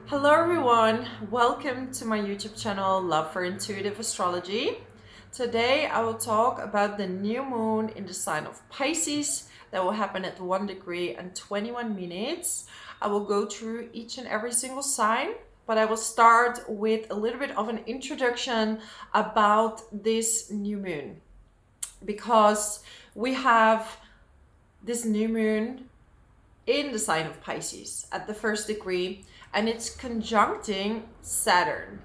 Hello everyone, welcome to my YouTube channel Love for Intuitive Astrology. Today I will talk about the new moon in the sign of Pisces that will happen at 1 degree and 21 minutes. I will go through each and every single sign, but I will start with a little bit of an introduction about this new moon because we have this new moon in the sign of Pisces at the 1st degree, and it's conjuncting Saturn.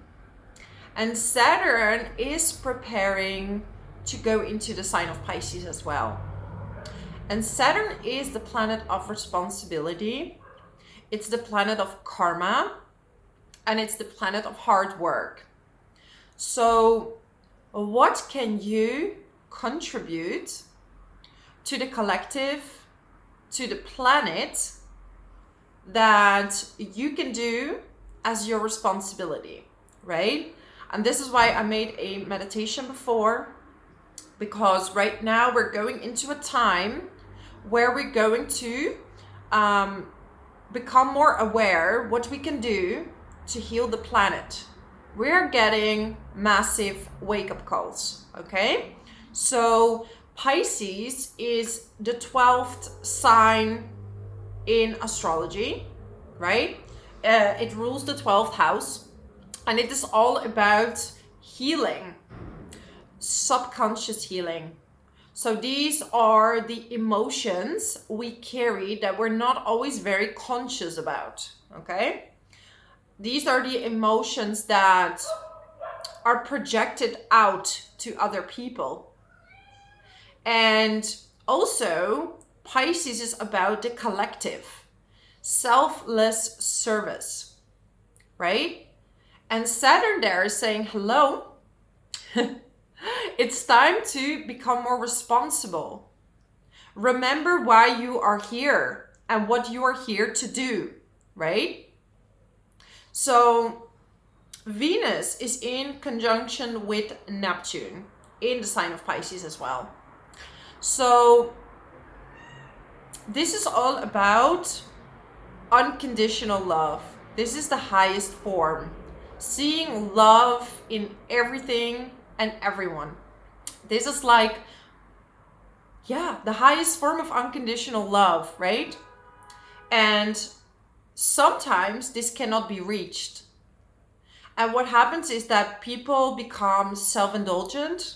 And Saturn is preparing to go into the sign of Pisces as well. And Saturn is the planet of responsibility. It's the planet of karma, and it's the planet of hard work. So what can you contribute to the collective, to the planet, that you can do as your responsibility, right? And this is why I made a meditation before, because right now we're going into a time where we're going to become more aware what we can do to heal the planet. We're getting massive wake-up calls, okay? So Pisces is the 12th sign in astrology, right? It rules the 12th house, and it is all about healing, subconscious healing. So these are the emotions we carry that we're not always very conscious about, okay? These are the emotions that are projected out to other people. And also, Pisces is about the collective, selfless service, right? And Saturn there is saying, hello, it's time to become more responsible. Remember why you are here and what you are here to do, right? So Venus is in conjunction with Neptune in the sign of Pisces as well. So this is all about unconditional love. This is the highest form. Seeing love in everything and everyone. This is like, the highest form of unconditional love, right? And sometimes this cannot be reached. And what happens is that people become self-indulgent,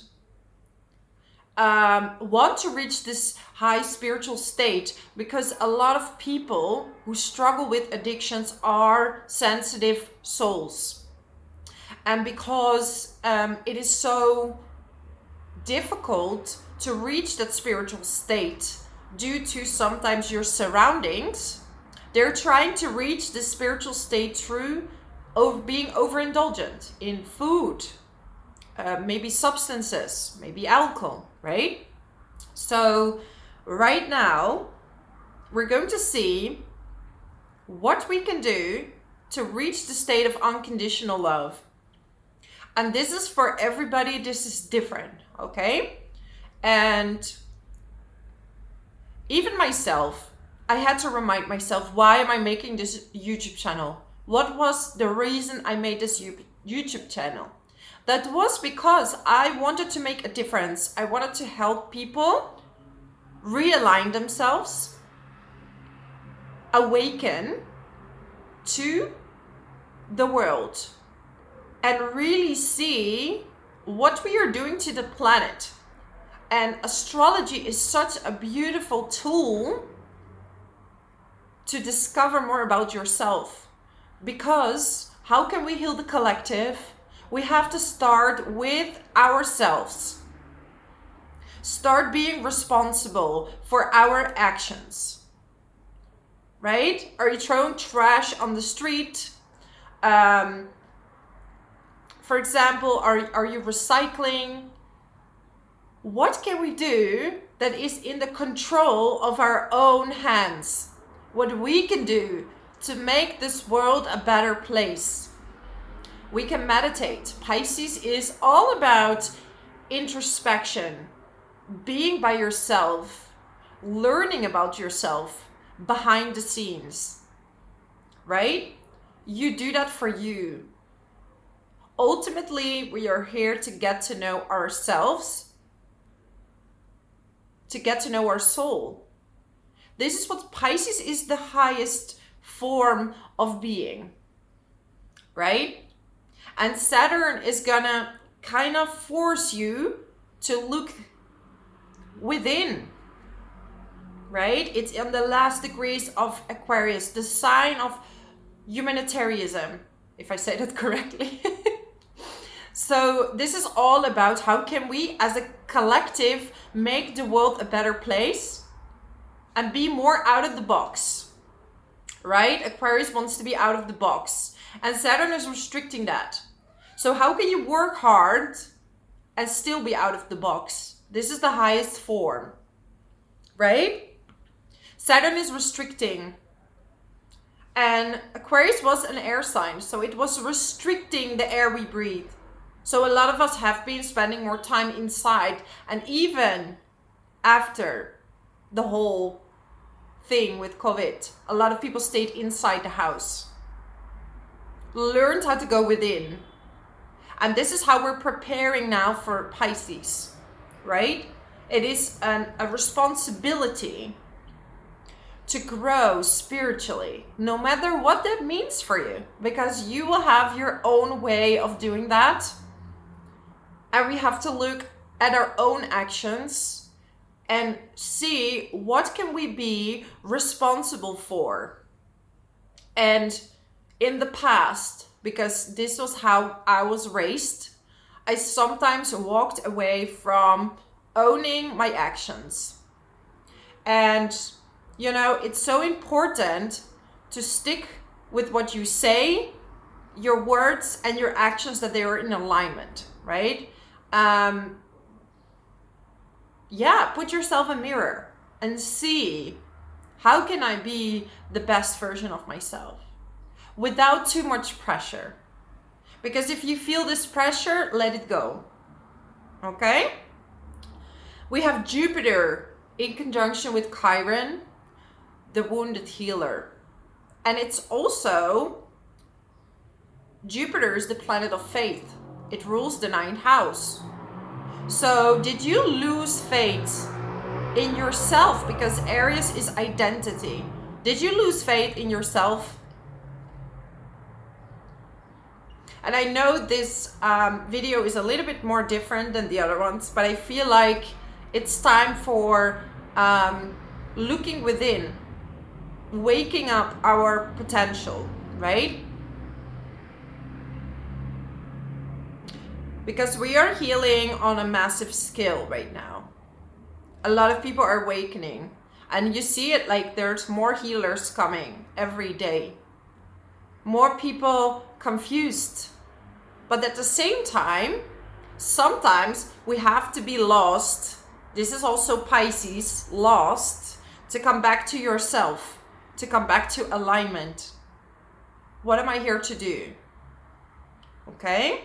want to reach this high spiritual state, because a lot of people who struggle with addictions are sensitive souls. And because it is so difficult to reach that spiritual state due to sometimes your surroundings, they're trying to reach this spiritual state through being overindulgent in food, maybe substances, maybe alcohol, right? So right now we're going to see what we can do to reach the state of unconditional love. And this is for everybody, this is different, okay? And even myself, I had to remind myself, why am I making this YouTube channel? What was the reason I made this YouTube channel? That was because I wanted to make a difference. I wanted to help people realign themselves, awaken to the world, and really see what we are doing to the planet. And astrology is such a beautiful tool to discover more about yourself. Because how can we heal the collective? We have to start with ourselves. Start being responsible for our actions, right? Are you throwing trash on the street? For example, are you recycling? What can we do that is in the control of our own hands? What we can do to make this world a better place? We can meditate. Pisces is all about introspection, being by yourself, learning about yourself behind the scenes, right? you do that for you. Ultimately, we are here to get to know ourselves, to get to know our soul. This is what Pisces is, the highest form of being, right? And Saturn is gonna kind of force you to look within, right? It's in the last degrees of Aquarius, the sign of humanitarianism, if I say that correctly. So this is all about how can we as a collective make the world a better place and be more out of the box, right? Aquarius wants to be out of the box and Saturn is restricting that. So how can you work hard and still be out of the box? This is the highest form, right? Saturn is restricting. And Aquarius was an air sign, so it was restricting the air we breathe. So a lot of us have been spending more time inside, and even after the whole thing with COVID, a lot of people stayed inside the house, learned how to go within. And this is how we're preparing now for Pisces, right? It is a responsibility to grow spiritually, no matter what that means for you, because you will have your own way of doing that. And we have to look at our own actions and see what can we be responsible for. And in the past, because this was how I was raised, I sometimes walked away from owning my actions. And you know, it's so important to stick with what you say, your words and your actions, that they are in alignment, right? Put yourself a mirror and see, how can I be the best version of myself without too much pressure? Because if you feel this pressure, let it go, okay? We have Jupiter in conjunction with Chiron, the wounded healer. And it's also, Jupiter is the planet of faith. It rules the 9th house. So did you lose faith in yourself? Because Aries is identity. Did you lose faith in yourself? And I know this video is a little bit more different than the other ones, but I feel like it's time for looking within, waking up our potential, right? Because we are healing on a massive scale right now. A lot of people are awakening, and you see it, like there's more healers coming every day. More people confused. But at the same time, sometimes we have to be lost. This is also Pisces, lost, to come back to yourself, to come back to alignment. What am I here to do? Okay?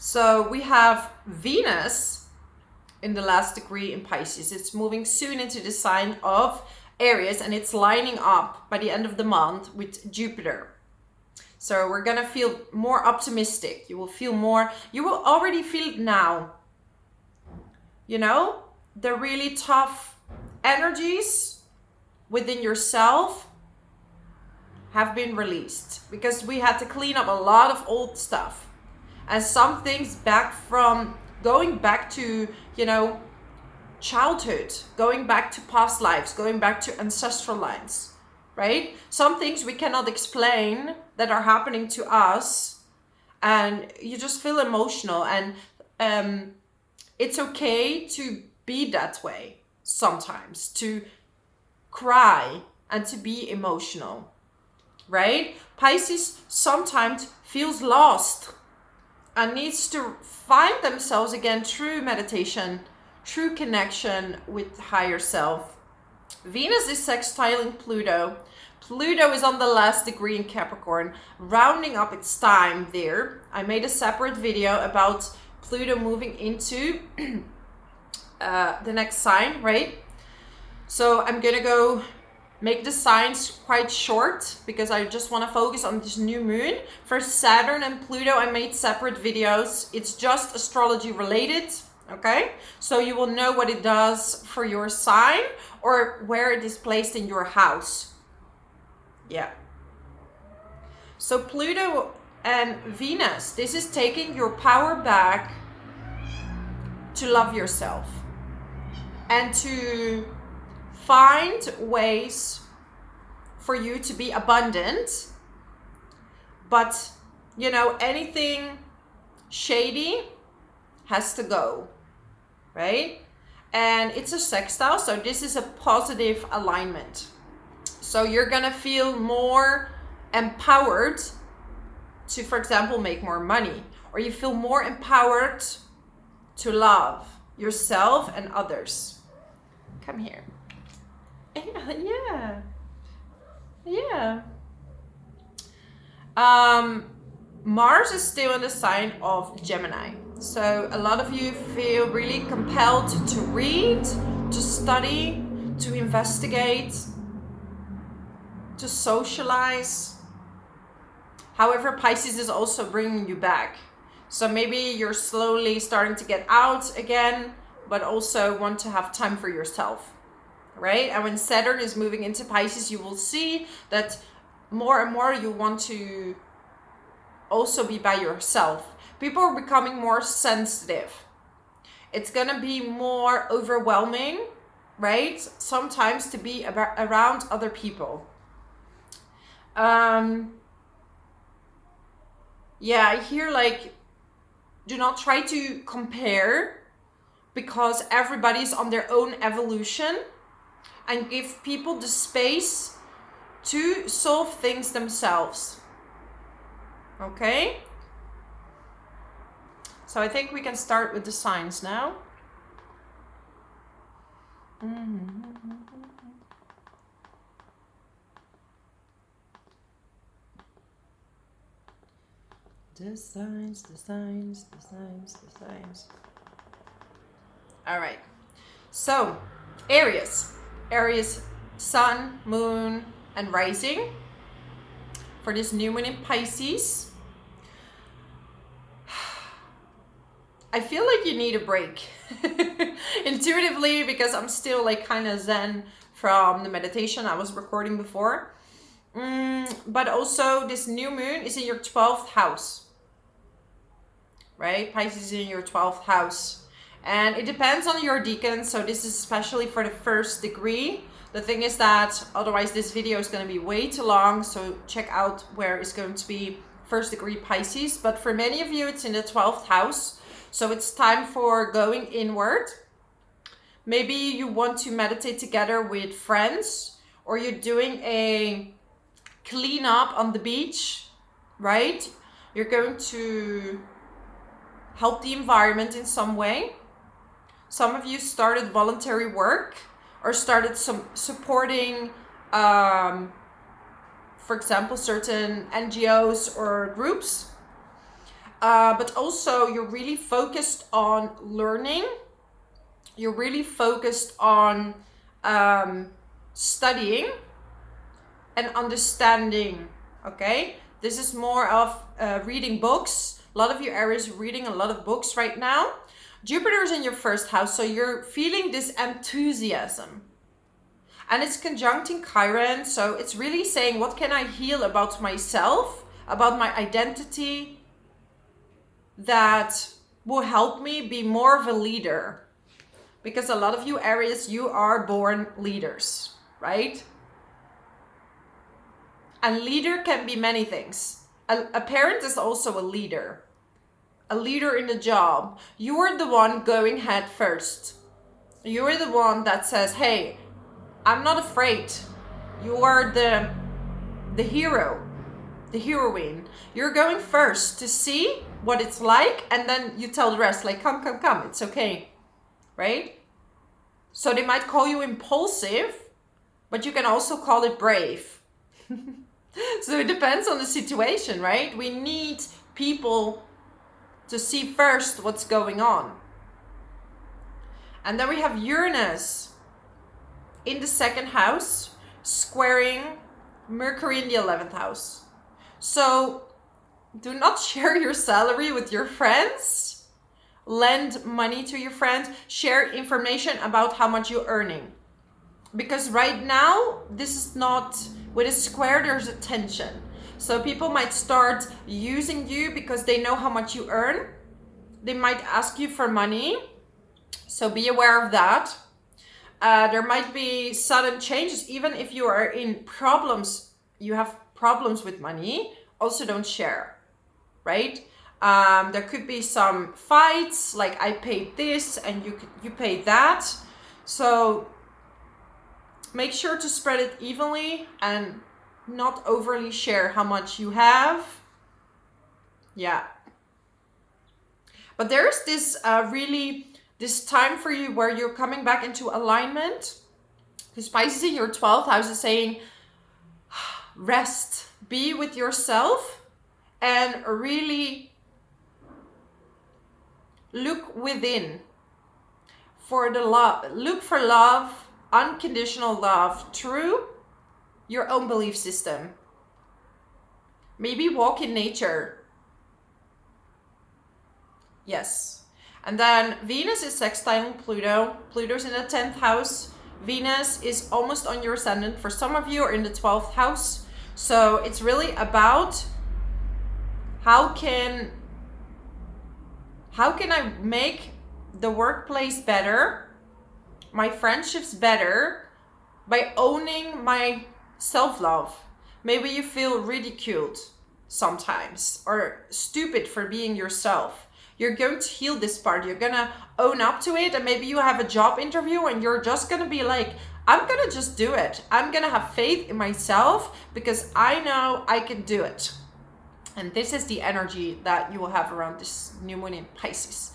So we have Venus in the last degree in Pisces. It's moving soon into the sign of Aries, and it's lining up by the end of the month with Jupiter. So we're gonna feel more optimistic. You will feel more, you will already feel it now. You know, the really tough energies within yourself have been released, because we had to clean up a lot of old stuff. And some things back from going back to, you know, childhood, going back to past lives, going back to ancestral lines, right? Some things we cannot explain that are happening to us, and you just feel emotional. And it's okay to be that way sometimes, to cry and to be emotional, right? Pisces sometimes feels lost and needs to find themselves again through meditation, through connection with higher self. Venus is sextiling Pluto. Pluto is on the last degree in Capricorn, rounding up its time there. I made a separate video about Pluto moving into the next sign, right? So I'm gonna go make the signs quite short because I just want to focus on this new moon. For Saturn and Pluto, I made separate videos. It's just astrology related, okay? So you will know what it does for your sign or where it is placed in your house. Yeah. So Pluto and Venus, this is taking your power back to love yourself and to find ways for you to be abundant. But, you know, anything shady has to go, right? And it's a sextile, so this is a positive alignment. So you're gonna feel more empowered to, for example, make more money, or you feel more empowered to love yourself and others. Come here. Yeah. Mars is still in the sign of Gemini. So a lot of you feel really compelled to read, to study, to investigate, to socialize. However, Pisces is also bringing you back. So maybe you're slowly starting to get out again, but also want to have time for yourself, right? And when Saturn is moving into Pisces, you will see that more and more you want to also be by yourself. People are becoming more sensitive. It's gonna be more overwhelming, right? Sometimes to be around other people. Yeah, I hear like, do not try to compare because everybody's on their own evolution, and give people the space to solve things themselves. Okay? So I think we can start with the signs now. The signs. All right. So, Aries, sun, moon, and rising for this new moon in Pisces. I feel like you need a break intuitively, because I'm still like kind of zen from the meditation I was recording before. But also this new moon is in your 12th house, right? Pisces is in your 12th house. And it depends on your decan, so this is especially for the first degree. The thing is that otherwise this video is going to be way too long, so check out where it's going to be first degree Pisces. But for many of you, it's in the 12th house, so it's time for going inward. Maybe you want to meditate together with friends, or you're doing a cleanup on the beach, right? You're going to help the environment in some way. Some of you started voluntary work or started some supporting, for example, certain NGOs or groups. But also you're really focused on learning. You're really focused on studying and understanding, okay? This is more of reading books. A lot of you Aries are reading a lot of books right now. Jupiter is in your first house, so you're feeling this enthusiasm. And it's conjuncting Chiron, so it's really saying, what can I heal about myself, about my identity, that will help me be more of a leader? Because a lot of you Aries, you are born leaders, right? And leader can be many things. A parent is also a leader in the job. You are the one going head first. You are the one that says, hey, I'm not afraid. You are the hero, the heroine. You're going first to see what it's like, and then you tell the rest, like, come, it's okay, right? So they might call you impulsive, but you can also call it brave. So it depends on the situation, right? We need people to see first what's going on. And then we have Uranus in the second house. squaring Mercury in the 11th house. So do not share your salary with your friends. Lend money to your friends. Share information about how much you're earning. Because right now, this is not, with a square, there's a tension. So people might start using you because they know how much you earn. They might ask you for money. So be aware of that. There might be sudden changes, even if you are in problems, you have problems with money, also don't share, right? There could be some fights, like I paid this and you paid that. So make sure to spread it evenly and not overly share how much you have. Yeah. But there's this this time for you where you're coming back into alignment. Because Pisces in your 12th house is saying, rest, be with yourself, and really look within for the love. Look for love, unconditional love, through your own belief system. Maybe walk in nature. Yes. And then Venus is sextiling Pluto. Pluto's in the 10th house. Venus is almost on your ascendant. For some of you are in the 12th house. So it's really about how can I make the workplace better, my friendships better, by owning my self-love. Maybe you feel ridiculed sometimes or stupid for being yourself. You're going to heal this part. You're going to own up to it. And maybe you have a job interview and you're just going to be like, I'm going to just do it. I'm going to have faith in myself because I know I can do it. And this is the energy that you will have around this new moon in Pisces.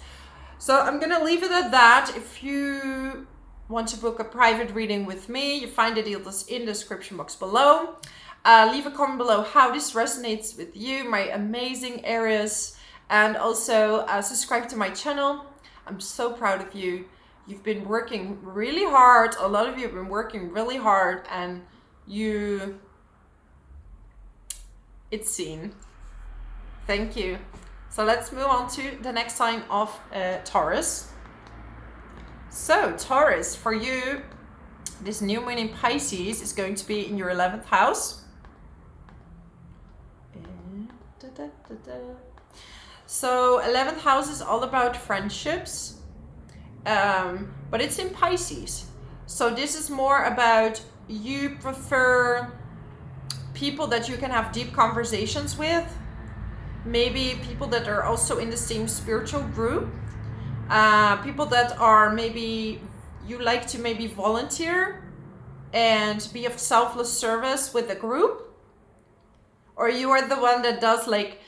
So I'm going to leave it at that. If you want to book a private reading with me, you find the details in the description box below. Leave a comment below how this resonates with you, my amazing Aries. And also subscribe to my channel. I'm so proud of you. You've been working really hard. A lot of you have been working really hard and it's seen. Thank you. So let's move on to the next sign of Taurus. So Taurus, for you, this new moon in Pisces is going to be in your 11th house. So 11th house is all about friendships, but it's in Pisces. So this is more about you prefer people that you can have deep conversations with, maybe people that are also in the same spiritual group, people that are maybe, you like to maybe volunteer and be of selfless service with a group, or you are the one that does like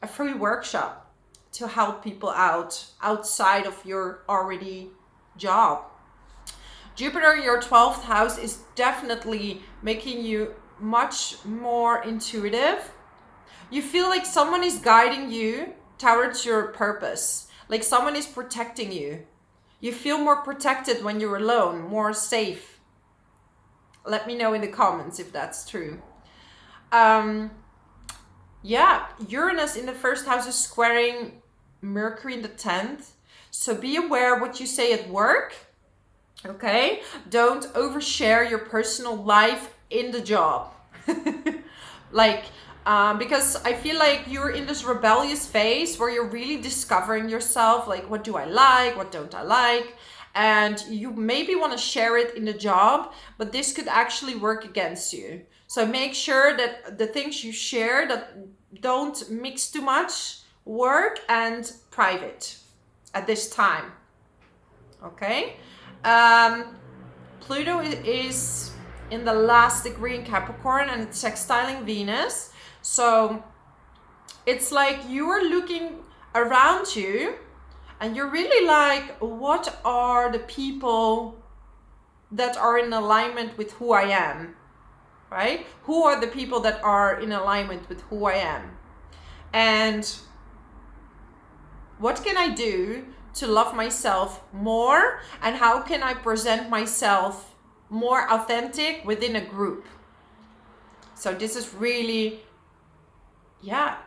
a free workshop to help people out outside of your already job. Jupiter in your 12th house is definitely making you much more intuitive. You feel like someone is guiding you towards your purpose, like someone is protecting you. You feel more protected when you're alone, more safe. Let me know in the comments if that's true. Yeah, Uranus in the 1st house is squaring Mercury in the 10th. So be aware what you say at work, okay? Don't overshare your personal life in the job. Because I feel like you're in this rebellious phase where you're really discovering yourself, like what do I like, what don't I like? And you maybe want to share it in the job, but this could actually work against you. So make sure that the things you share that don't mix too much work and private at this time. Okay? Pluto is in the last degree in Capricorn and it's sextiling Venus. So it's like you are looking around you and you're really like, what are the people that are in alignment with who I am? Right? Who are the people that are in alignment with who I am? And what can I do to love myself more? And how can I present myself more authentic within a group. So this is really, yeah.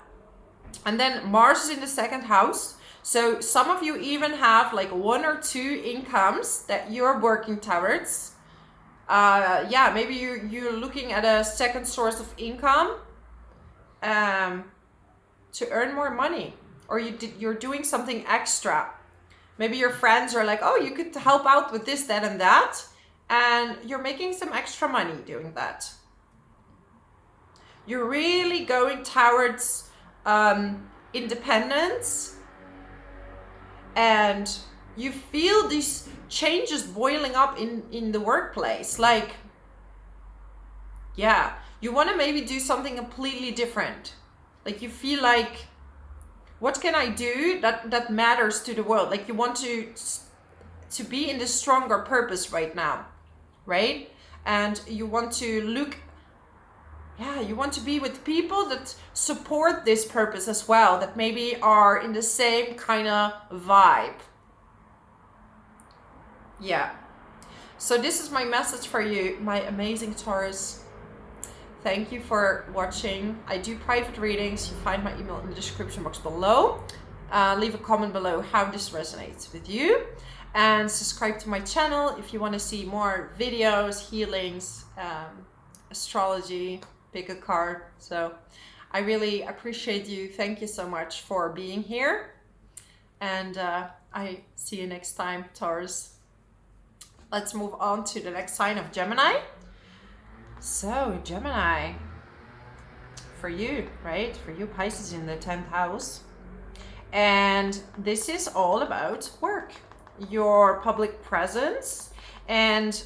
And then Mars is in the second house. So some of you even have like 1 or 2 incomes that you're working towards. Yeah, maybe you're looking at a second source of income to earn more money, or you're doing something extra. Maybe your friends are like, oh, you could help out with this, that, and that, and you're making some extra money doing that. You're really going towards independence, and you feel these changes boiling up in the workplace. Like, yeah, you want to maybe do something completely different. Like you feel like, what can I do that matters to the world? Like you want to be in this stronger purpose right now, right? And you want to look, yeah, you want to be with people that support this purpose as well, that maybe are in the same kind of vibe. Yeah. So this is my message for you, my amazing Taurus. Thank you for watching. I do private readings. You find my email in the description box below. Leave a comment below how this resonates with you. And subscribe to my channel if you want to see more videos, healings, astrology, pick a card. So I really appreciate you. Thank you so much for being here. And I see you next time, Taurus. Let's move on to the next sign of Gemini. So Gemini, for you, right? For you Pisces in the 10th house. And this is all about work, your public presence. And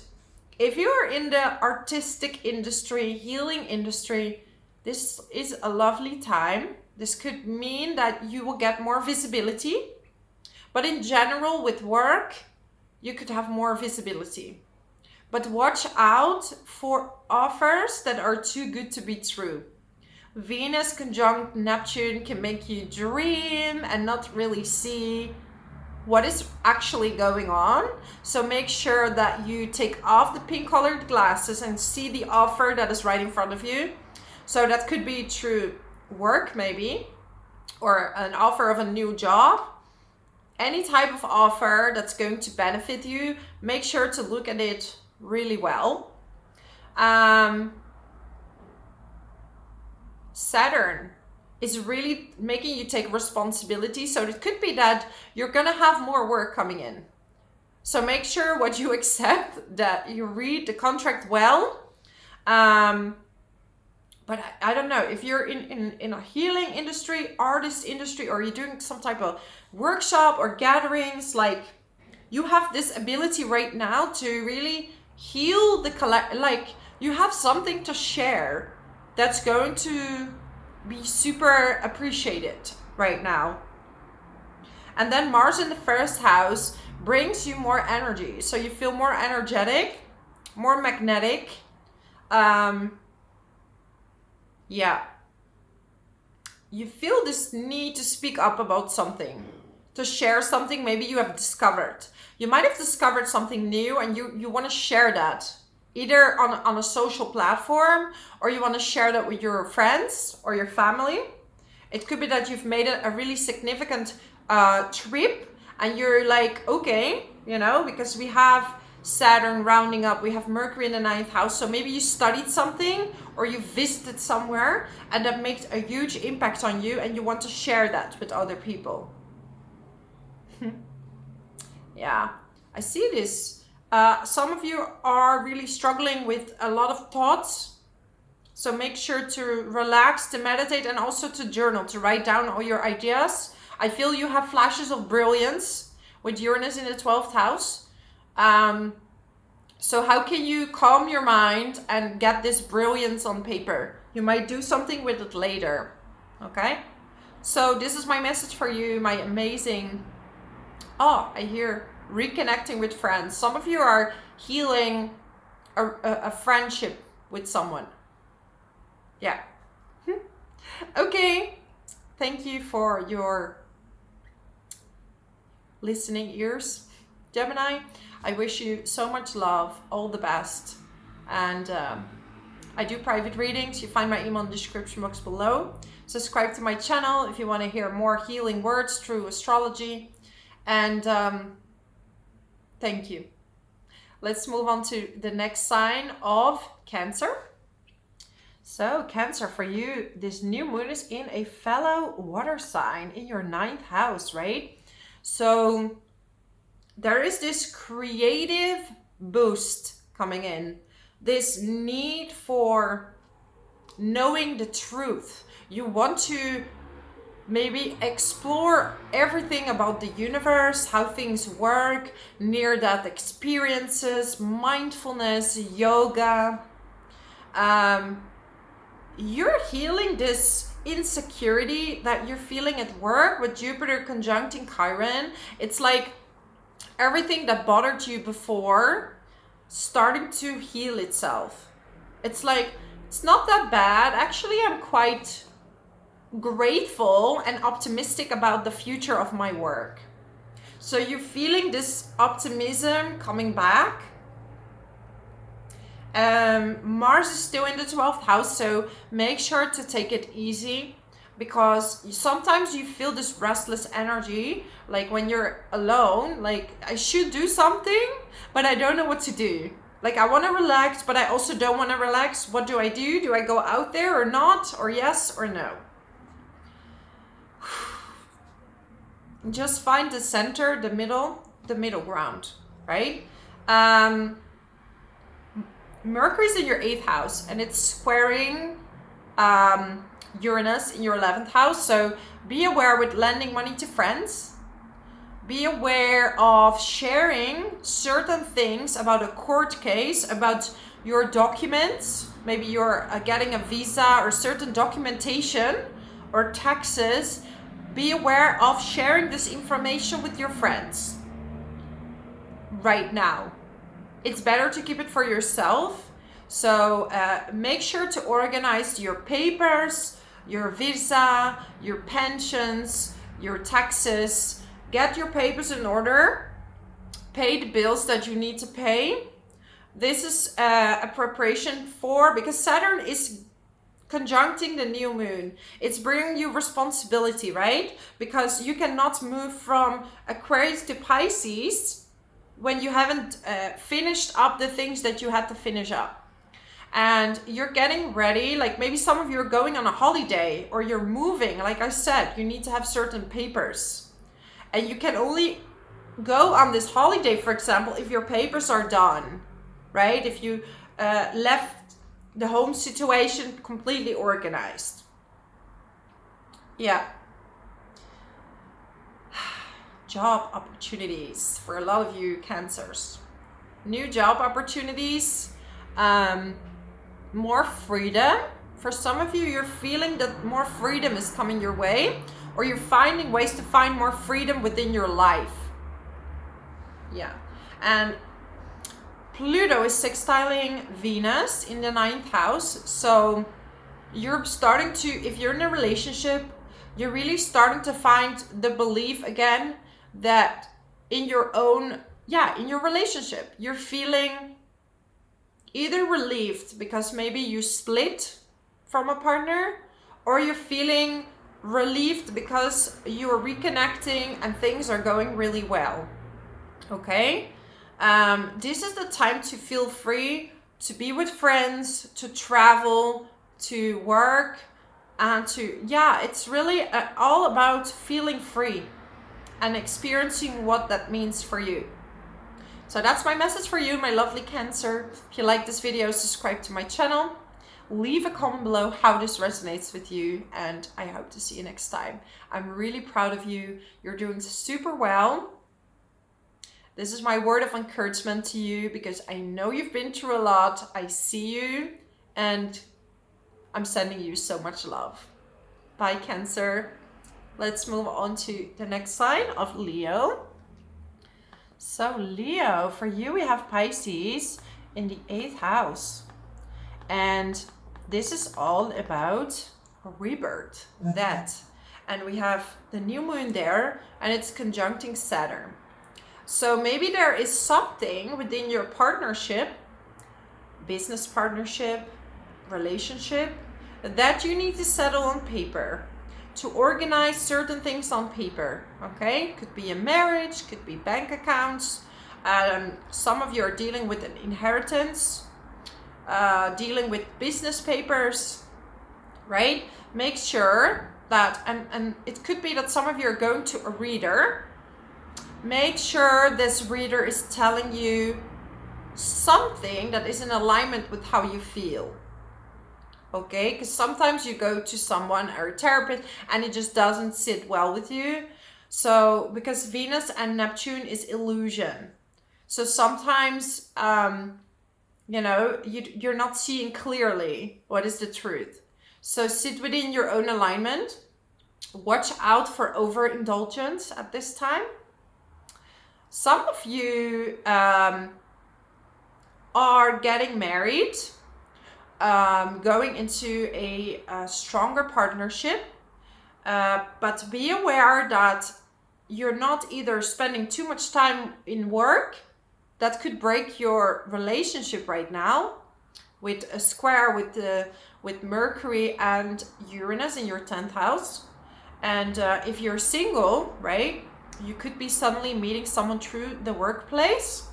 if you're in the artistic industry, healing industry, this is a lovely time. This could mean that you will get more visibility. But in general, with work, you could have more visibility. But watch out for offers that are too good to be true. Venus conjunct Neptune can make you dream and not really see what is actually going on. So make sure that you take off the pink colored glasses and see the offer that is right in front of you. So that could be through work maybe, or an offer of a new job. Any type of offer that's going to benefit you, make sure to look at it really well. Saturn is really making you take responsibility. So it could be that you're gonna have more work coming in. So make sure what you accept, that you read the contract well. But I don't know, if you're in a healing industry, artist industry, or you're doing some type of workshop or gatherings, like you have this ability right now to really heal the like you have something to share that's going to be super appreciated right now. And then Mars in the first house brings you more energy, so you feel more energetic, more magnetic. Yeah, you feel this need to speak up about something, to share something maybe you have discovered. You might have discovered something new and you want to share that, either on a social platform, or you want to share that with your friends or your family. It could be that you've made a really significant trip and you're like, okay, you know, because we have Saturn rounding up, we have Mercury in the 9th house. So maybe you studied something or you visited somewhere and that makes a huge impact on you and you want to share that with other people. Yeah, I see this. Some of you are really struggling with a lot of thoughts. So make sure to relax, to meditate, and also to journal, to write down all your ideas. I feel you have flashes of brilliance with Uranus in the 12th house. So how can you calm your mind and get this brilliance on paper? You might do something with it later. Okay? So this is my message for you, my amazing... Oh, I hear reconnecting with friends. Some of you are healing a friendship with someone. Yeah. Okay. Thank you for your listening ears. Gemini. I wish you so much love, all the best. And I do private readings. You find my email in the description box below. Subscribe to my channel if you want to hear more healing words through astrology. And thank you. Let's move on to the next sign of Cancer. So Cancer, for you, this new moon is in a fellow water sign in your 9th house, right? So there is this creative boost coming in, this need for knowing the truth. You want to maybe explore everything about the universe, how things work, near-death experiences, mindfulness, yoga. You're healing this insecurity that you're feeling at work with Jupiter conjuncting Chiron. It's like everything that bothered you before starting to heal itself. It's like, it's not that bad. Actually, I'm quite grateful and optimistic about the future of my work. So you're feeling this optimism coming back. Mars is still in the 12th house, so make sure to take it easy, because sometimes you feel this restless energy, like when you're alone, like I should do something, but I don't know what to do. Like I want to relax, but I also don't want to relax. What do I do? Do I go out there or not? Or yes or no? Just find the center, the middle ground, right? Mercury's in your 8th house and it's squaring Uranus in your 11th house. So be aware with lending money to friends. Be aware of sharing certain things about a court case, about your documents. Maybe you're getting a visa or certain documentation or taxes. Be aware of sharing this information with your friends right now. It's better to keep it for yourself. So make sure to organize your papers, your visa, your pensions, your taxes. Get your papers in order. Pay the bills that you need to pay. This is a preparation for, because Saturn is conjuncting the new moon. It's bringing you responsibility, right? Because you cannot move from Aquarius to Pisces when you haven't finished up the things that you had to finish up. And you're getting ready, like maybe some of you are going on a holiday or you're moving. Like I said, you need to have certain papers. And you can only go on this holiday, for example, if your papers are done, right? If you left the home situation completely organized. Yeah. Job opportunities for a lot of you Cancers. New job opportunities, more freedom. For some of you, you're feeling that more freedom is coming your way, or you're finding ways to find more freedom within your life. Yeah. And Pluto is sextiling Venus in the 9th house. So you're starting to, if you're in a relationship, you're really starting to find the belief again that in your own, in your relationship, you're feeling either relieved because maybe you split from a partner, or you're feeling relieved because you're reconnecting and things are going really well. Okay? This is the time to feel free to be with friends, to travel, to work, and to, it's really all about feeling free and experiencing what that means for you. So that's my message for you, my lovely Cancer. If you like this video, subscribe to my channel. Leave a comment below how this resonates with you, and I hope to see you next time. I'm really proud of you. You're doing super well. This is my word of encouragement to you because I know you've been through a lot. I see you and I'm sending you so much love. Bye, Cancer. Let's move on to the next sign of Leo. So Leo, for you we have Pisces in the 8th house. And this is all about rebirth, that. And we have the new moon there and it's conjuncting Saturn. So maybe there is something within your partnership, business partnership, relationship, that you need to settle on paper, to organize certain things on paper. Okay, could be a marriage, could be bank accounts. Some of you are dealing with an inheritance, dealing with business papers, right? Make sure that, and it could be that some of you are going to a reader. Make sure this reader is telling you something that is in alignment with how you feel. Okay, because sometimes you go to someone or a therapist and it just doesn't sit well with you. So because Venus and Neptune is illusion, so sometimes you know, you're not seeing clearly what is the truth. So sit within your own alignment. Watch out for overindulgence at this time. Some of you are getting married, going into a stronger partnership, but be aware that you're not either spending too much time in work. That could break your relationship right now, with a square with Mercury and Uranus in your 10th house. And if you're single, right, you could be suddenly meeting someone through the workplace.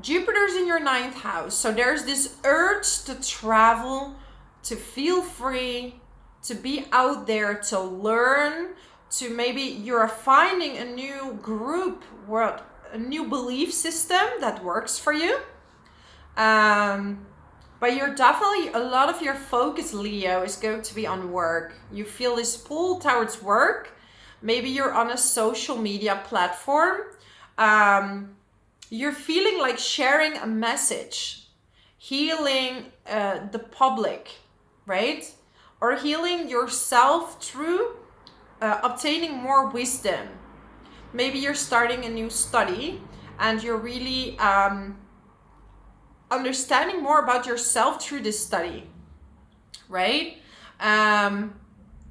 Jupiter's in your 9th house. So there's this urge to travel, to feel free, to be out there, to learn, to maybe you're finding a new group, a new belief system that works for you. But you're definitely, a lot of your focus, Leo, is going to be on work. You feel this pull towards work. Maybe you're on a social media platform. You're feeling like sharing a message, healing the public, right? Or healing yourself through obtaining more wisdom. Maybe you're starting a new study and you're really understanding more about yourself through this study, right?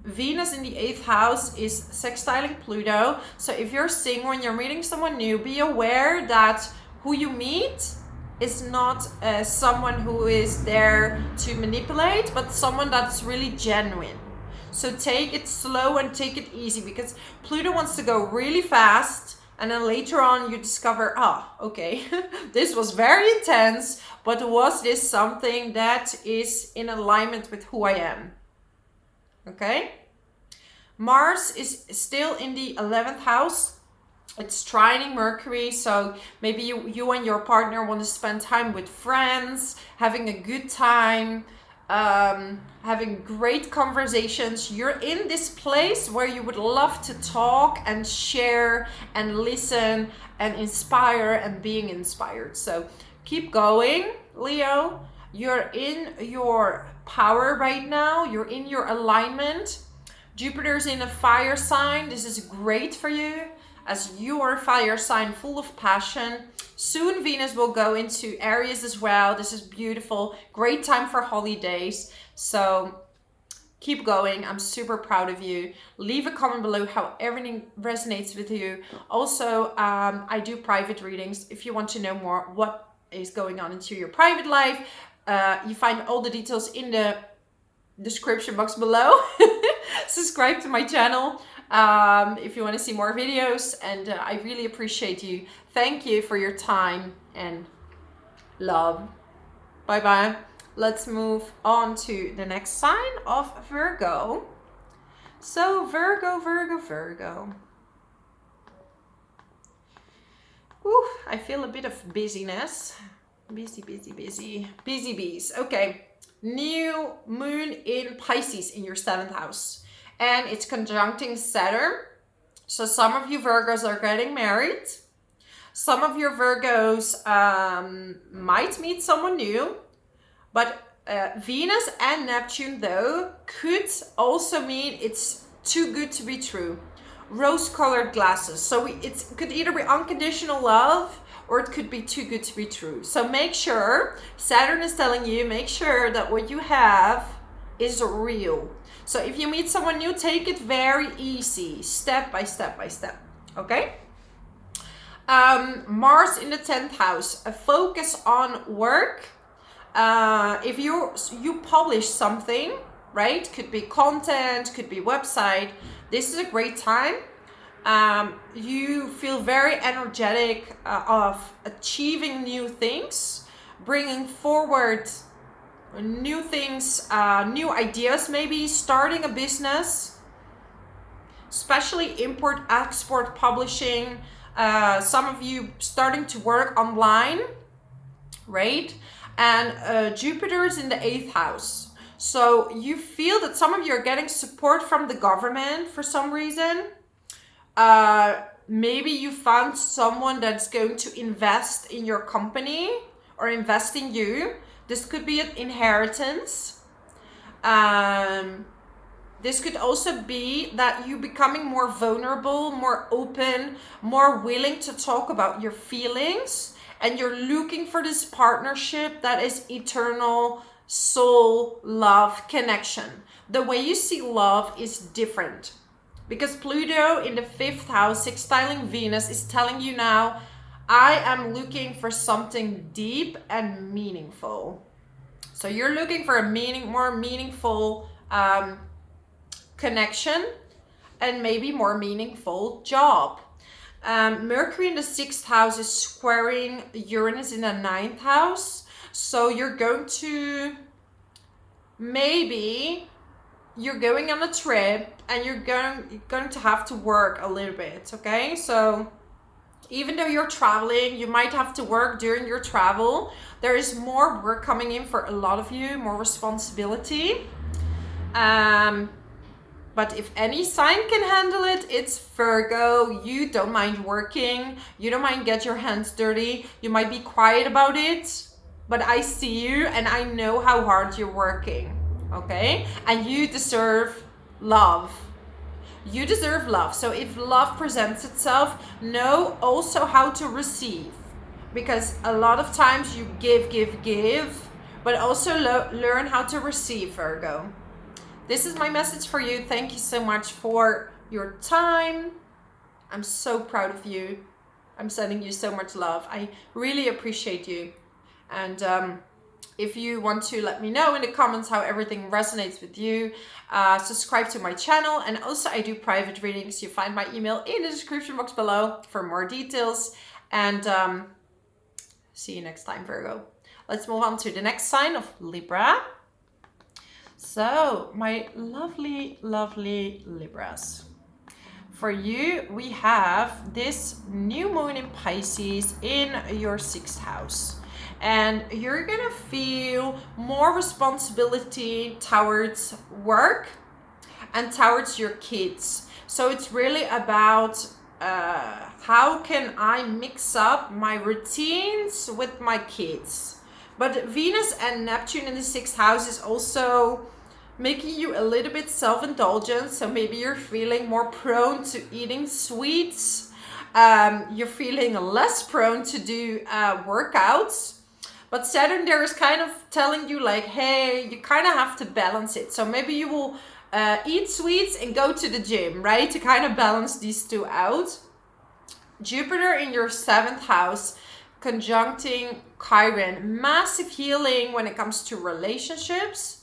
Venus in the 8th house is sextiling Pluto. So if you're single and you're meeting someone new, be aware that who you meet is not someone who is there to manipulate, but someone that's really genuine. So take it slow and take it easy, because Pluto wants to go really fast. And then later on you discover, okay, this was very intense, but was this something that is in alignment with who I am? Okay? Mars is still in the 11th house. It's trining Mercury, so maybe you and your partner want to spend time with friends, having a good time, having great conversations. You're in this place where you would love to talk and share and listen and inspire and being inspired. So keep going, Leo. You're in your power right now. You're in your alignment. Jupiter's in a fire sign. This is great for you, as you are a fire sign full of passion. Soon Venus will go into Aries as well. This is beautiful. Great time for holidays. So keep going. I'm super proud of you. Leave a comment below how everything resonates with you. Also, I do private readings. If you want to know more what is going on into your private life, you find all the details in the description box below. Subscribe to my channel if you want to see more videos, and I really appreciate you. Thank you for your time and love. Bye bye. Let's move on to the next sign of Virgo. So Virgo. Ooh, I feel a bit of busyness. Busy bees. Okay. New moon in Pisces in your 7th house, and it's conjuncting Saturn. So some of you Virgos are getting married. Some of your Virgos might meet someone new, but Venus and Neptune though could also mean it's too good to be true. Rose-colored glasses. So it could either be unconditional love, or it could be too good to be true. So make sure, Saturn is telling you, make sure that what you have is real. So if you meet someone new, take it very easy, step by step. Okay? Mars in the 10th house, a focus on work. If you publish something, right? Could be content, could be website. This is a great time. You feel very energetic of achieving new things, bringing forward new things, new ideas, maybe starting a business, especially import, export, publishing. Some of you starting to work online, right? And Jupiter is in the 8th house. So you feel that some of you are getting support from the government for some reason. Maybe you found someone that's going to invest in your company or invest in you. This could be an inheritance. This could also be that you becoming more vulnerable, more open, more willing to talk about your feelings, and you're looking for this partnership that is eternal, soul, love, connection. The way you see love is different because Pluto in the 5th house, sextiling Venus, is telling you now, I am looking for something deep and meaningful. So you're looking for a more meaningful connection and maybe more meaningful job. Mercury in the 6th house is squaring Uranus in the 9th house. So you're going to, maybe you're going on a trip and you're going to have to work a little bit, okay? So even though you're traveling, you might have to work during your travel. There is more work coming in for a lot of you, more responsibility. But if any sign can handle it, it's Virgo. You don't mind working. You don't mind get your hands dirty. You might be quiet about it, but I see you and I know how hard you're working, okay? And you deserve love. You deserve love. So if love presents itself, know also how to receive. Because a lot of times you give, but also learn how to receive, Virgo. This is my message for you. Thank you so much for your time. I'm so proud of you. I'm sending you so much love. I really appreciate you. And if you want to let me know in the comments how everything resonates with you, subscribe to my channel. And also I do private readings. You find my email in the description box below for more details. And see you next time, Virgo. Let's move on to the next sign of Libra. So my lovely, lovely Libras. For you, we have this new moon in Pisces in your 6th house. And you're gonna feel more responsibility towards work and towards your kids. So it's really about how can I mix up my routines with my kids. But Venus and Neptune in the 6th house is also making you a little bit self-indulgent. So maybe you're feeling more prone to eating sweets. You're feeling less prone to do workouts. But Saturn there is kind of telling you like, hey, you kind of have to balance it. So maybe you will eat sweets and go to the gym, right? To kind of balance these two out. Jupiter in your 7th house, conjuncting Chiron. Massive healing when it comes to relationships.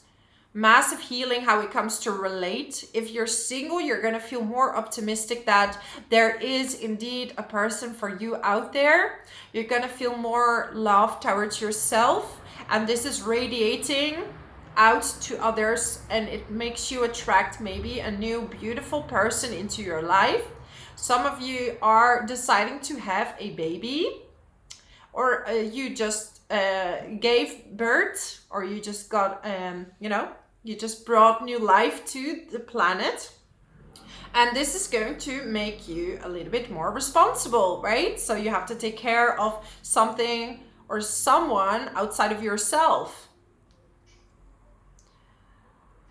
Massive healing how it comes to relate. If you're single, you're going to feel more optimistic that there is indeed a person for you out there. You're going to feel more love towards yourself. And this is radiating out to others. And it makes you attract maybe a new beautiful person into your life. Some of you are deciding to have a baby. Or you just gave birth, or you just got, you just brought new life to the planet. And this is going to make you a little bit more responsible, right? So you have to take care of something or someone outside of yourself.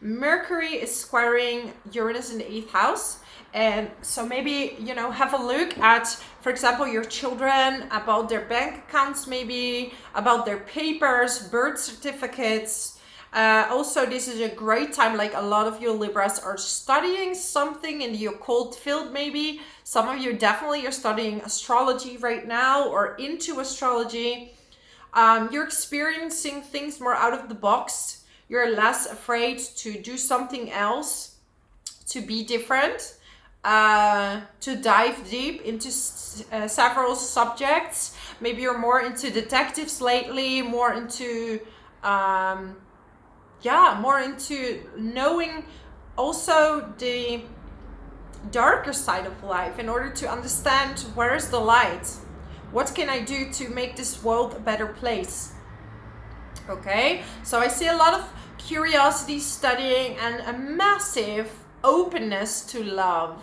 Mercury is squaring Uranus in the 8th house. And so maybe, have a look at, for example, your children, about their bank accounts, maybe about their papers, birth certificates. Also, this is a great time, like a lot of you Libras are studying something in the occult field maybe. Some of you definitely are studying astrology right now or into astrology. You're experiencing things more out of the box. You're less afraid to do something else, to be different, to dive deep into several subjects. Maybe you're more into detectives lately, more into more into knowing also the darker side of life in order to understand where's the light. What can I do to make this world a better place? Okay, so I see a lot of curiosity, studying, and a massive openness to love.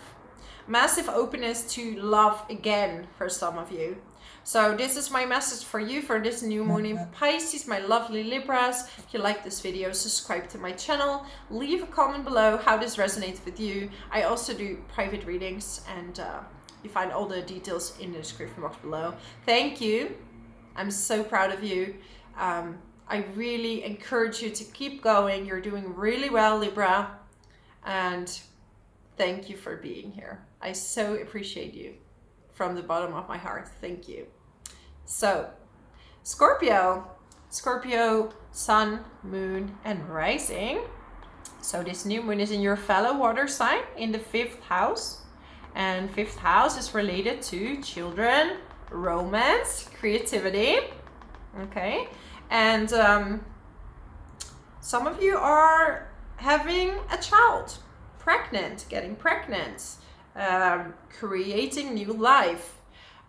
Massive openness to love again for some of you. So this is my message for you for this new moon in Pisces, my lovely Libras. If you like this video, subscribe to my channel. Leave a comment below how this resonates with you. I also do private readings, and you find all the details in the description box below. Thank you. I'm so proud of you. I really encourage you to keep going. You're doing really well, Libra. And thank you for being here. I so appreciate you from the bottom of my heart. Thank you. So, Scorpio, sun, moon, and rising. So this new moon is in your fellow water sign in the 5th house. And 5th house is related to children, romance, creativity. Okay. And some of you are having a child, getting pregnant, creating new life.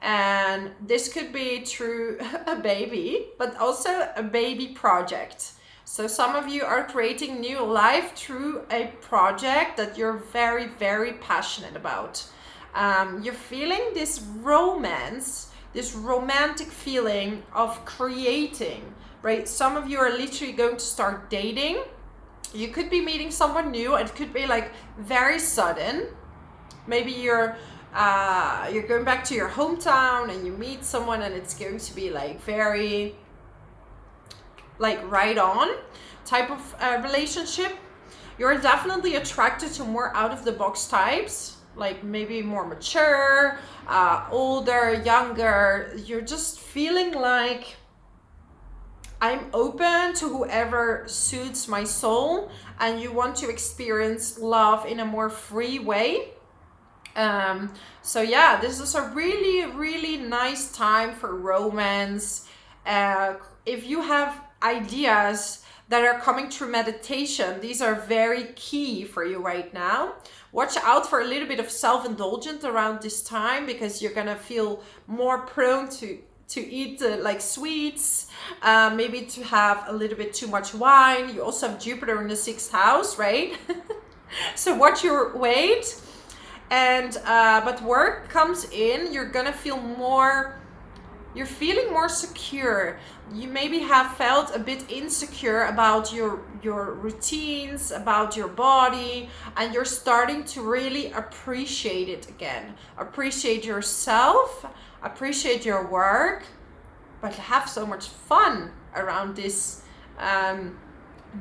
And this could be through a baby, but also a baby project. So some of you are creating new life through a project that you're very, very passionate about. You're feeling this romance, this romantic feeling of creating, right? Some of you are literally going to start dating. You could be meeting someone new. It could be like very sudden. Maybe you're going back to your hometown and you meet someone and it's going to be like very like right on type of relationship. You're definitely attracted to more out of the box types, like maybe more mature, older, younger. You're just feeling like I'm open to whoever suits my soul, and you want to experience love in a more free way. So yeah, this is a really, really nice time for romance. If you have ideas that are coming through meditation, these are very key for you right now. Watch out for a little bit of self-indulgence around this time, because you're gonna feel more prone to eat like sweets, maybe to have a little bit too much wine. You also have Jupiter in the 6th house, right? So watch your weight. And but work comes in, you're gonna feel more, you're feeling more secure. You maybe have felt a bit insecure about your routines, about your body, and you're starting to really appreciate it again. Appreciate yourself, appreciate your work, but have so much fun around this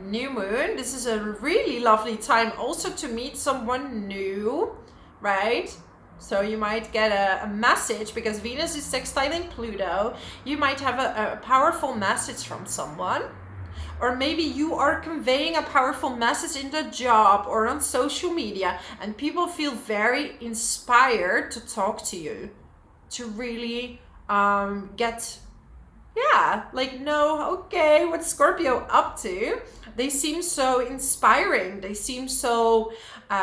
new moon. This is a really lovely time also to meet someone new, right? So you might get a message, because Venus is sextiling Pluto. You might have a powerful message from someone, or maybe you are conveying a powerful message in the job or on social media, and people feel very inspired to talk to you, to really get, know, okay, what's Scorpio up to? They seem so inspiring. They seem so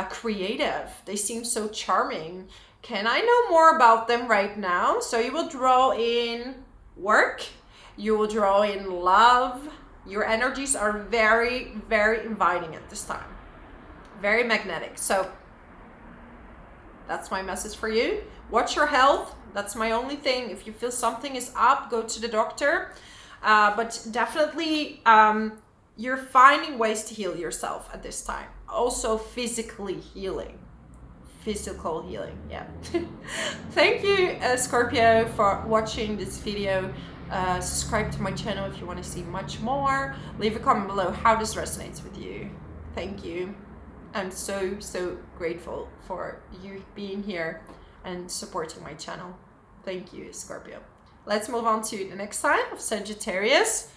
creative. They seem so charming. Can I know more about them right now? So you will draw in work. You will draw in love. Your energies are very, very inviting at this time. Very magnetic. So that's my message for you. Watch your health. That's my only thing. If you feel something is up, go to the doctor. But definitely, you're finding ways to heal yourself at this time. Also physically healing. Physical healing, yeah. Thank you, Scorpio, for watching this video. Subscribe to my channel if you want to see much more. Leave a comment below how this resonates with you. Thank you. I'm so grateful for you being here and supporting my channel. Thank you, Scorpio. Let's move on to the next sign of Sagittarius.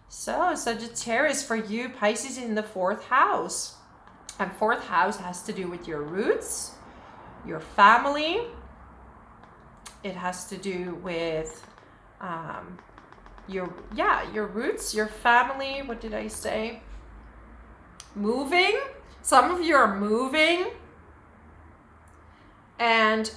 So Sagittarius, for you, Pisces in the 4th house. And 4th house has to do with your roots, your family. It has to do with your roots, your family. What did I say? Moving. Some of you are moving, and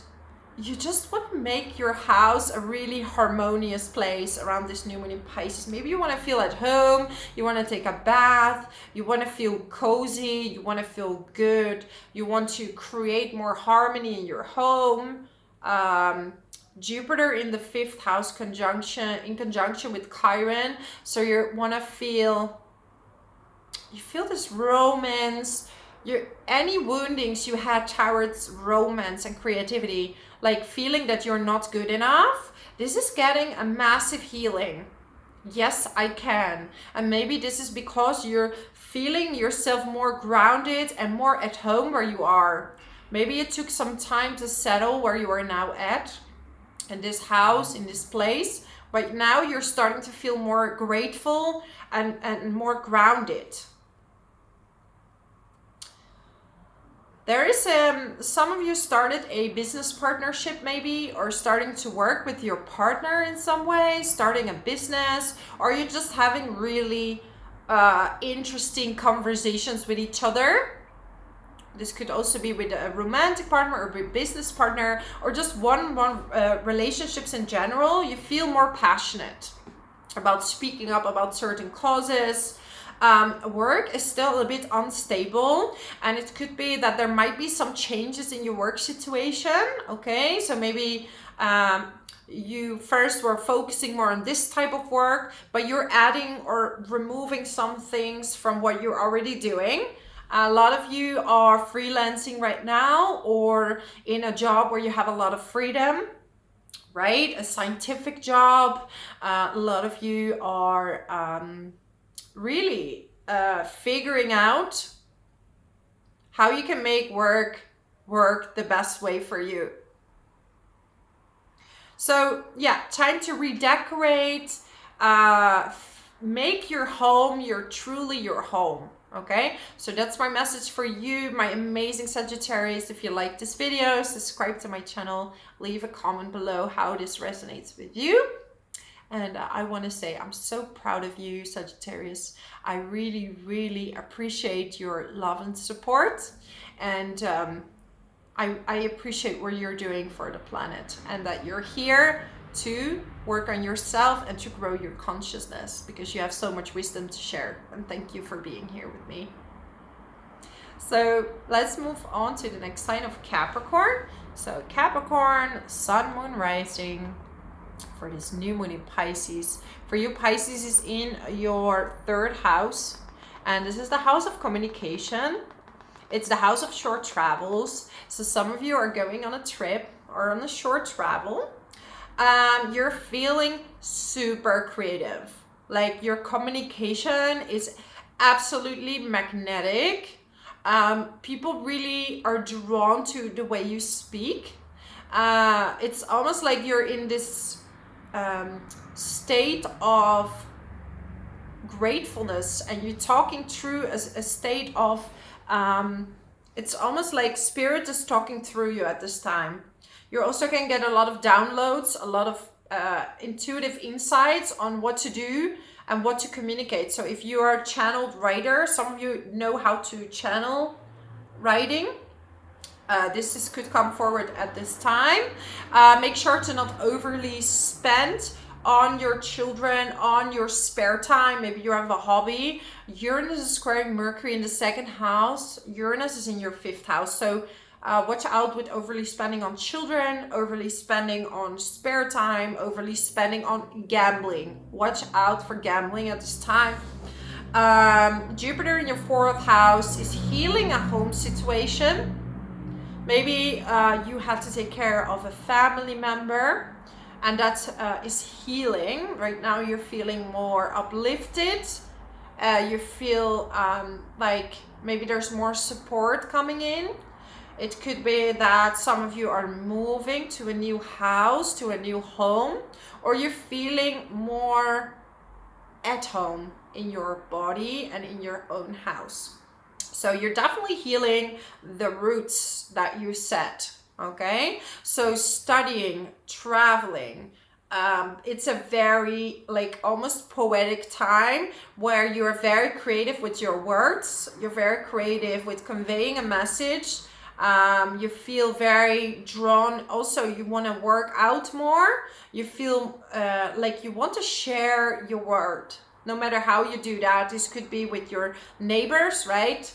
you just want to make your house a really harmonious place around this new moon in Pisces. Maybe you want to feel at home, you want to take a bath, you want to feel cozy, you want to feel good, you want to create more harmony in your home. Jupiter in the 5th house in conjunction with Chiron. So you want to feel, you feel this romance. Any woundings you had towards romance and creativity, like feeling that you're not good enough, this is getting a massive healing. Yes, I can. And maybe this is because you're feeling yourself more grounded and more at home where you are. Maybe it took some time to settle where you are now at, in this house, in this place, but now you're starting to feel more grateful and more grounded. There is some of you started a business partnership maybe, or starting to work with your partner in some way, starting a business, or you're just having really interesting conversations with each other. This could also be with a romantic partner or a business partner, or just one relationships in general. You feel more passionate about speaking up about certain causes. Work is still a bit unstable, and it could be that there might be some changes in your work situation. Okay, so maybe you first were focusing more on this type of work, but you're adding or removing some things from what you're already doing. A lot of you are freelancing right now, or in a job where you have a lot of freedom, right? A scientific job. A lot of you are really figuring out how you can make work the best way for you. So yeah, time to redecorate, make your home truly your home. Okay, so that's my message for you, my amazing Sagittarius. If you like this video, subscribe to my channel, leave a comment below how this resonates with you. And I want to say I'm so proud of you, Sagittarius. I really appreciate your love and support, and I appreciate what you're doing for the planet, and that you're here to work on yourself and to grow your consciousness, because you have so much wisdom to share. And thank you for being here with me. So let's move on to the next sign of Capricorn. So Capricorn, Sun, Moon, Rising for this new moon in Pisces. For you, Pisces is in your 3rd house, and this is the house of communication. It's the house of short travels. So some of you are going on a trip or on a short travel. You're feeling super creative. Like your communication is absolutely magnetic. People really are drawn to the way you speak. It's almost like you're in this state of gratefulness, and you're talking through a state of it's almost like spirit is talking through you at this time. You also can get a lot of downloads, a lot of intuitive insights on what to do and what to communicate. So if you are a channeled writer, some of you know how to channel writing. This could come forward at this time. Make sure to not overly spend on your children, on your spare time. Maybe you have a hobby. Uranus is squaring Mercury in the 2nd house. Uranus is in your 5th house. So watch out with overly spending on children, overly spending on spare time, overly spending on gambling. Watch out for gambling at this time. Jupiter in your 4th house is healing a home situation. Maybe you had to take care of a family member, and that is healing. Right now you're feeling more uplifted. You feel like maybe there's more support coming in. It could be that some of you are moving to a new house, to a new home, or you're feeling more at home in your body and in your own house. So you're definitely healing the roots that you set, okay? So studying, traveling, it's a very like almost poetic time where you're very creative with your words. You're very creative with conveying a message. You feel very drawn. Also, you want to work out more. You feel like you want to share your word. No matter how you do that, this could be with your neighbors, right?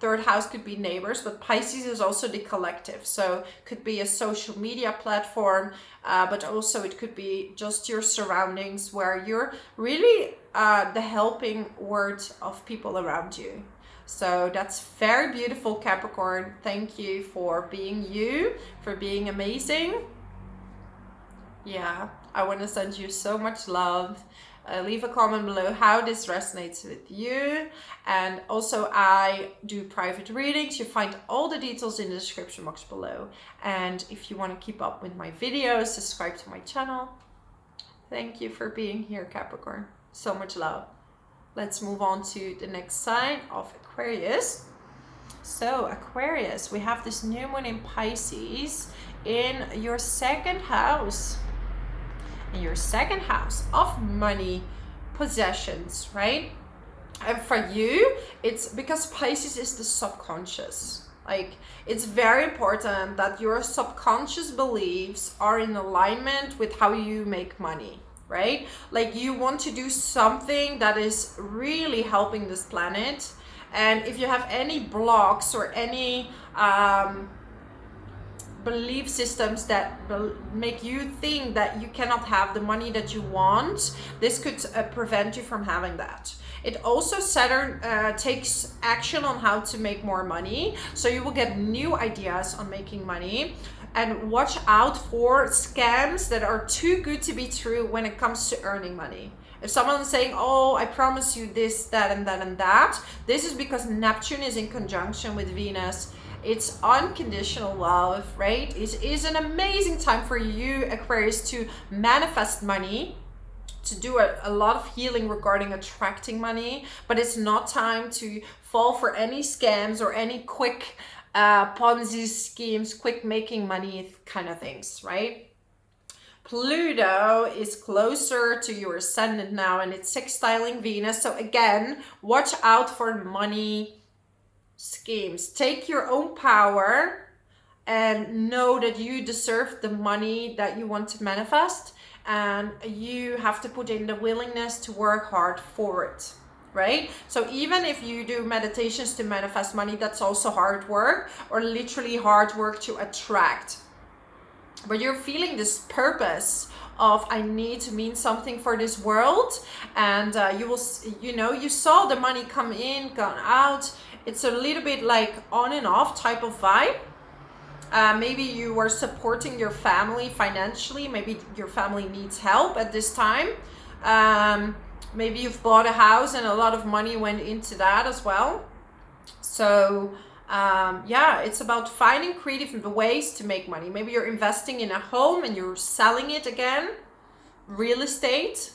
Third house could be neighbors, but Pisces is also the collective. So it could be a social media platform, but also it could be just your surroundings where you're really the helping word of people around you. So that's very beautiful, Capricorn. Thank you for being you, for being amazing. Yeah, I want to send you so much love. Leave a comment below how this resonates with you. And also I do private readings. You find all the details in the description box below. And if you want to keep up with my videos, subscribe to my channel. Thank you for being here, Capricorn. So much love. Let's move on to the next sign of Aquarius. So Aquarius, we have this new moon in Pisces in your second house. In your second house of money, possessions, right? And for you, it's because Pisces is the subconscious. Like, it's very important that your subconscious beliefs are in alignment with how you make money, right? Like, you want to do something that is really helping this planet. And if you have any blocks or any belief systems that make you think that you cannot have the money that you want, this could prevent you from having that. It also, Saturn takes action on how to make more money, so you will get new ideas on making money. And watch out for scams that are too good to be true when it comes to earning money. If someone's saying, oh, I promise you this, that, and that, and that, this is because Neptune is in conjunction with Venus. It's unconditional love, right? It is an amazing time for you, Aquarius, to manifest money, to do a lot of healing regarding attracting money, but it's not time to fall for any scams or any quick Ponzi schemes, quick making money kind of things, right? Pluto is closer to your ascendant now, and it's sextiling Venus. So again, watch out for money schemes. Take your own power and know that you deserve the money that you want to manifest, and you have to put in the willingness to work hard for it, right? So even if you do meditations to manifest money, that's also hard work, or literally hard work to attract. But you're feeling this purpose of, I need to mean something for this world, and you will, you know, you saw the money come in, gone out. It's a little bit like on and off type of vibe. Maybe you were supporting your family financially. Maybe your family needs help at this time. Maybe you've bought a house and a lot of money went into that as well. So yeah, it's about finding creative ways to make money. Maybe you're investing in a home and you're selling it again, real estate.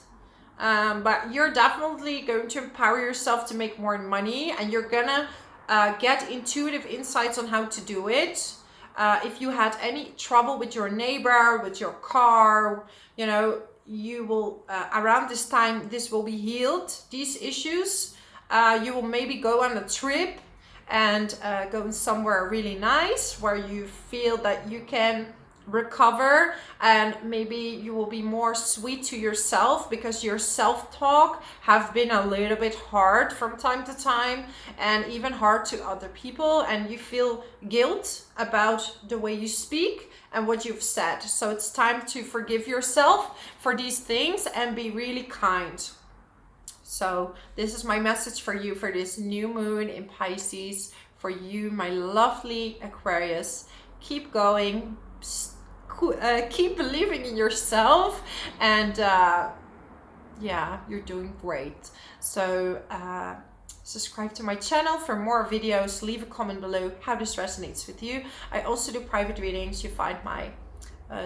But you're definitely going to empower yourself to make more money, and you're gonna get intuitive insights on how to do it. If you had any trouble with your neighbor, with your car, you know, you will around this time, this will be healed, these issues. You will maybe go on a trip and go somewhere really nice where you feel that you can recover, and maybe you will be more sweet to yourself because your self-talk have been a little bit hard from time to time, and even hard to other people, and you feel guilt about the way you speak and what you've said. So it's time to forgive yourself for these things and be really kind. So this is my message for you for this new moon in Pisces. For you, my lovely Aquarius, keep going, keep believing in yourself, and yeah, you're doing great. So subscribe to my channel for more videos. Leave a comment below how this resonates with you. I also do private readings. You find my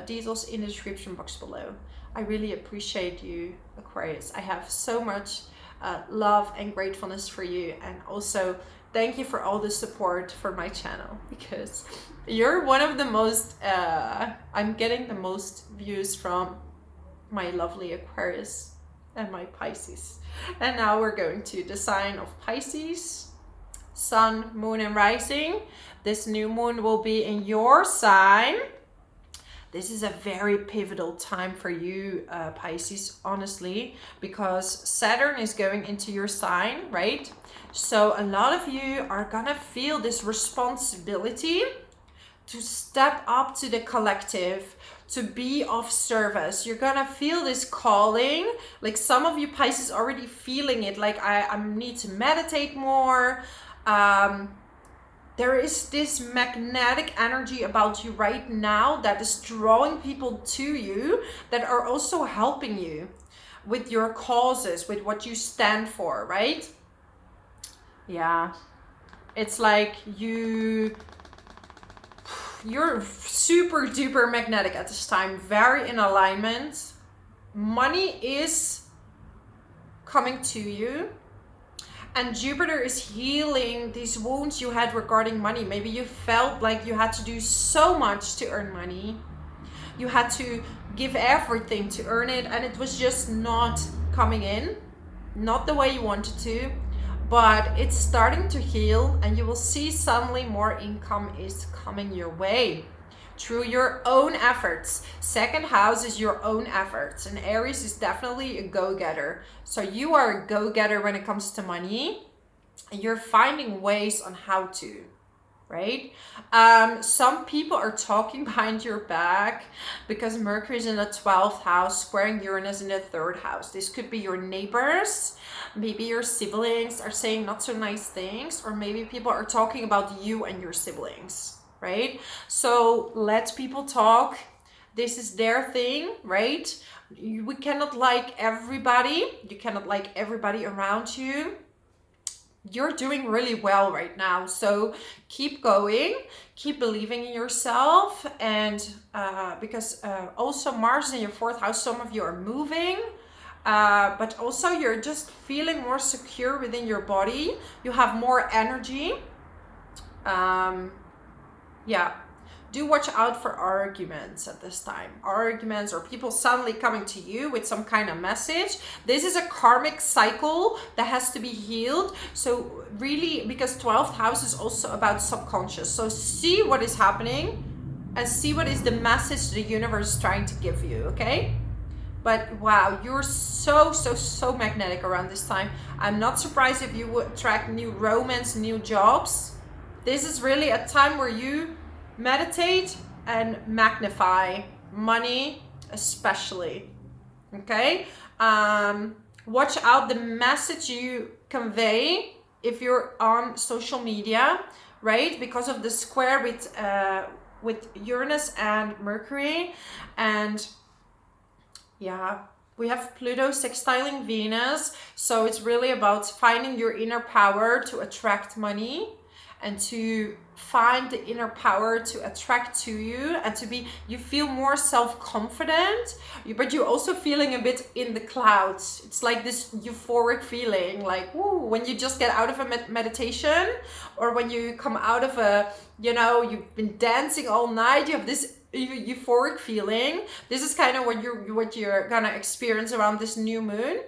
details in the description box below. I really appreciate you, Aquarius. I have so much love and gratefulness for you, and also thank you for all the support for my channel, because you're one of the most I'm getting the most views from my lovely Aquarius and my Pisces. And now we're going to the sign of Pisces, Sun, Moon, and Rising. This new moon will be in your sign. This is a very pivotal time for you, Pisces, honestly, because Saturn is going into your sign, right? So a lot of you are gonna feel this responsibility to step up to the collective, to be of service. You're gonna feel this calling. Like some of you Pisces already feeling it, like I need to meditate more. There is this magnetic energy about you right now that is drawing people to you, that are also helping you with your causes, with what you stand for, right? Yeah, it's like you're super duper magnetic at this time, very in alignment. Money is coming to you, and Jupiter is healing these wounds you had regarding money. Maybe you felt like you had to do so much to earn money. You had to give everything to earn it, and it was just not coming in, not the way you wanted to. But it's starting to heal, and you will see suddenly more income is coming your way through your own efforts. Second house is your own efforts, and Aries is definitely a go-getter. So you are a go-getter when it comes to money, and you're finding ways on how to, right? Some people are talking behind your back because Mercury is in the 12th house, squaring Uranus in the 3rd house. This could be your neighbors, maybe your siblings are saying not so nice things, or maybe people are talking about you and your siblings, right? So let people talk. This is their thing, right? We cannot like everybody. You cannot like everybody around you. You're doing really well right now, so keep going, keep believing in yourself. And because also Mars is in your 4th house, some of you are moving, but also you're just feeling more secure within your body. You have more energy. Yeah, do watch out for arguments at this time. Arguments, or people suddenly coming to you with some kind of message. This is a karmic cycle that has to be healed. So really, because 12th house is also about subconscious. So see what is happening and see what is the message the universe is trying to give you, okay? But wow, you're so magnetic around this time. I'm not surprised if you would attract new romance, new jobs. This is really a time where you meditate and magnify money, especially, okay? Watch out the message you convey if you're on social media, right? Because of the square with Uranus and Mercury. And yeah, we have Pluto sextiling Venus, so it's really about finding your inner power to attract money, and to find the inner power to attract to you, and to be, you feel more self-confident, but you're also feeling a bit in the clouds. It's like this euphoric feeling, like, woo, when you just get out of a meditation, or when you come out of a, you know, you've been dancing all night, you have this euphoric feeling. This is kind of what you're gonna experience around this new moon.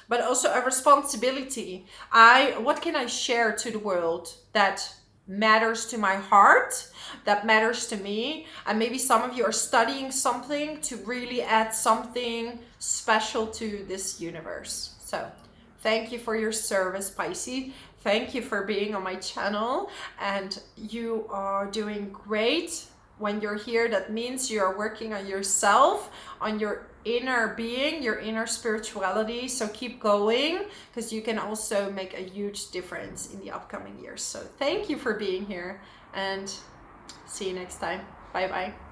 But also a responsibility. What can I share to the world that matters to my heart, that matters to me? And maybe some of you are studying something to really add something special to this universe. So thank you for your service, Pisces. Thank you for being on my channel, and you are doing great. When you're here, that means you're working on yourself, on your inner being, your inner spirituality. So keep going, because you can also make a huge difference in the upcoming years. So thank you for being here, and see you next time. Bye bye.